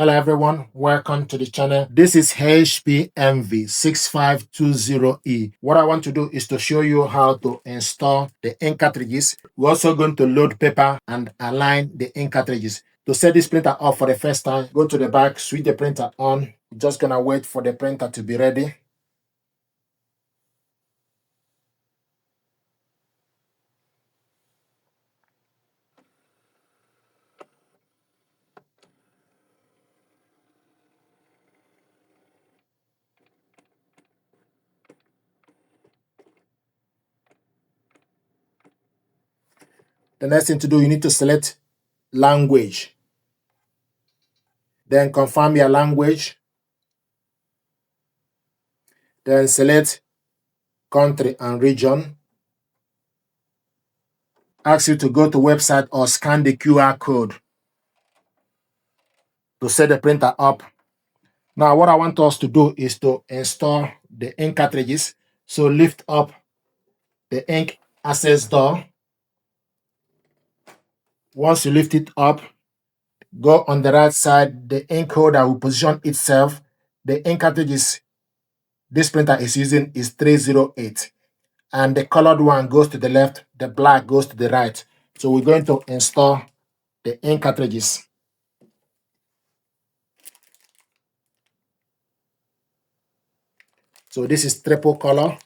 Hello everyone, welcome to the channel. This is HPMV6520E. What I want to do is to show you how to install the ink cartridges. We're also going to load paper and align the ink cartridges. To set this printer up for the first time, go to the back, switch the printer on. You're just gonna wait for the printer to be ready. The next thing to do, you need to select language. Then confirm your language. Then select country and region. Ask you to go to website or scan the QR code to set the printer up. Now, what I want us to do is to install the ink cartridges. So lift up the ink access door. Once you lift it up, go on the right side, the ink holder will position itself. The ink cartridges this printer is using is 308. And the colored one goes to the left, the black goes to the right. So we're going to install the ink cartridges. So this is triple color.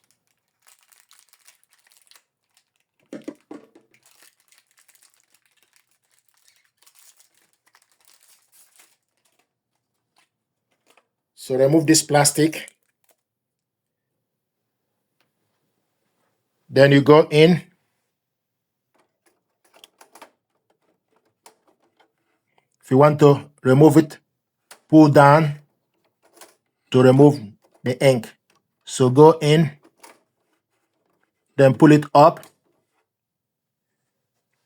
So remove this plastic. Then you go in. If you want to remove it, pull down to remove the ink. So go in, then pull it up,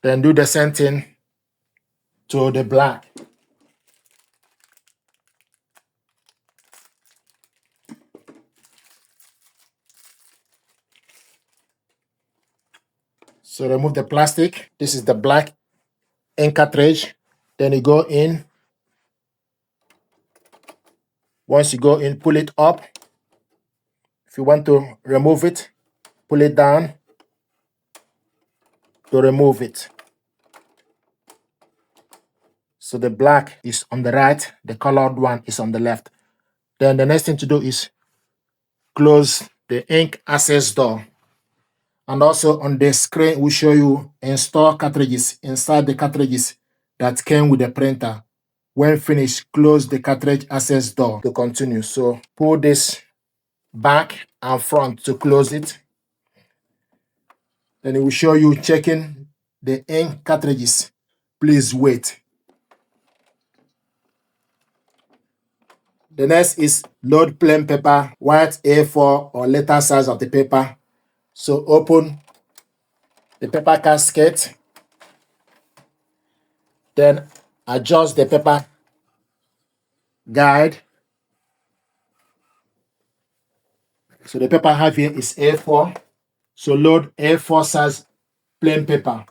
then do the same thing to the black. So remove the plastic. This is the black ink cartridge. Then you go in. Once you go in, pull it up. If you want to remove it, pull it down to remove it. So the black is on the right, the colored one is on the left. Then the next thing to do is close the ink access door. And also on the screen, we show you install cartridges inside the cartridges that came with the printer. When finished, close the cartridge access door to continue. So pull this back and front to close it. Then it will show you checking the ink cartridges. Please wait. The next is load plain paper, white A4 or letter size of the paper. So open the paper casket. Then adjust the paper guide. So the paper I have here is A4. So load A4 size plain paper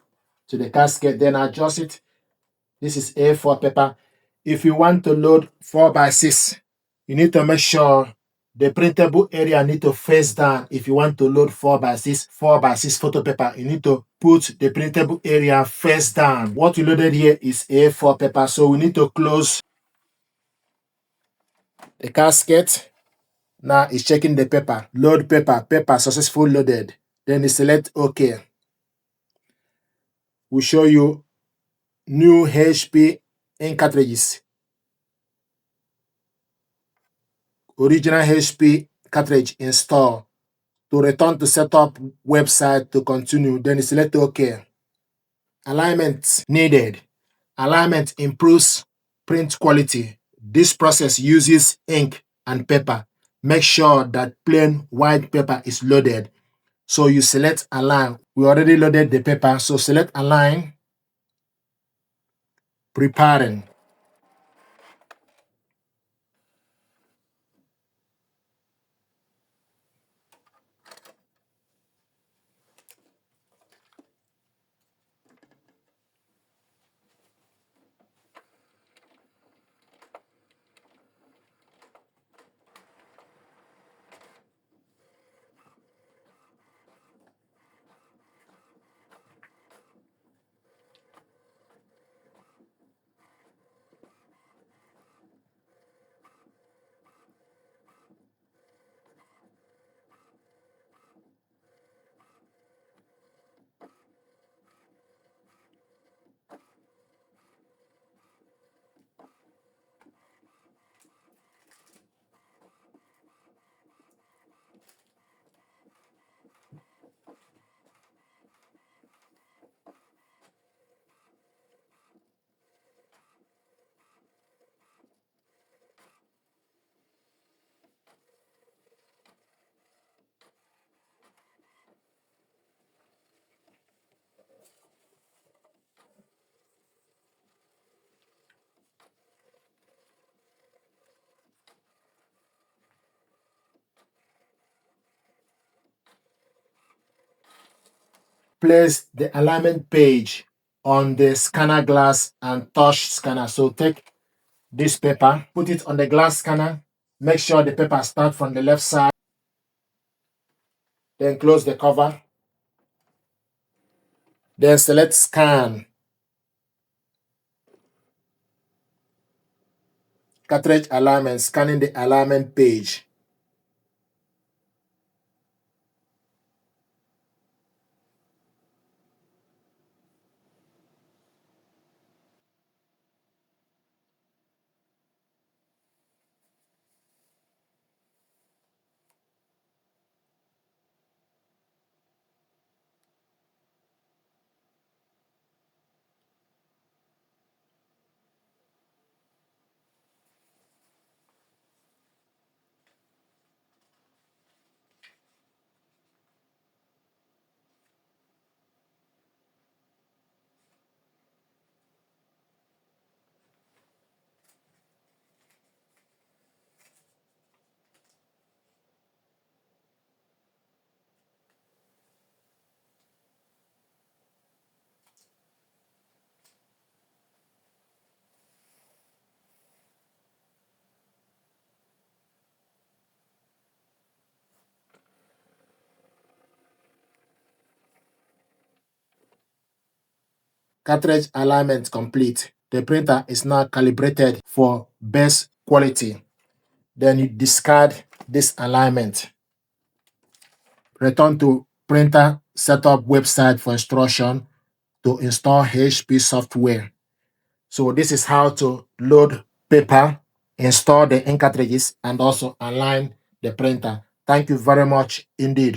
to the casket, then adjust it. This is A4 paper. If you want to load 4x6, you need to make sure the printable area need to face down. If you want to load 4x6 photo paper, you need to put the printable area face down. What you loaded here is A4 paper, so we need to close the casket. Now it's checking the paper. Load paper, paper successfully loaded. Then you select OK. We'll show you new HP ink cartridges. Original HP cartridge install. To return to setup website to continue, then you select OK. Alignment needed. Alignment improves print quality. This process uses ink and paper. Make sure that plain white paper is loaded. So you select align. We already loaded the paper, so select align. Preparing. place the alignment page on the scanner glass and touch scanner. So take this paper, put it on the glass scanner, make sure the paper starts from the left side, then close the cover, then select scan. Cartridge alignment, scanning the alignment page. Cartridge alignment complete. The printer is now calibrated for best quality. Then you discard this alignment. Return to printer setup website for instruction to install HP software. So this is how to load paper, install the ink cartridges, and also align the printer. Thank you very much indeed.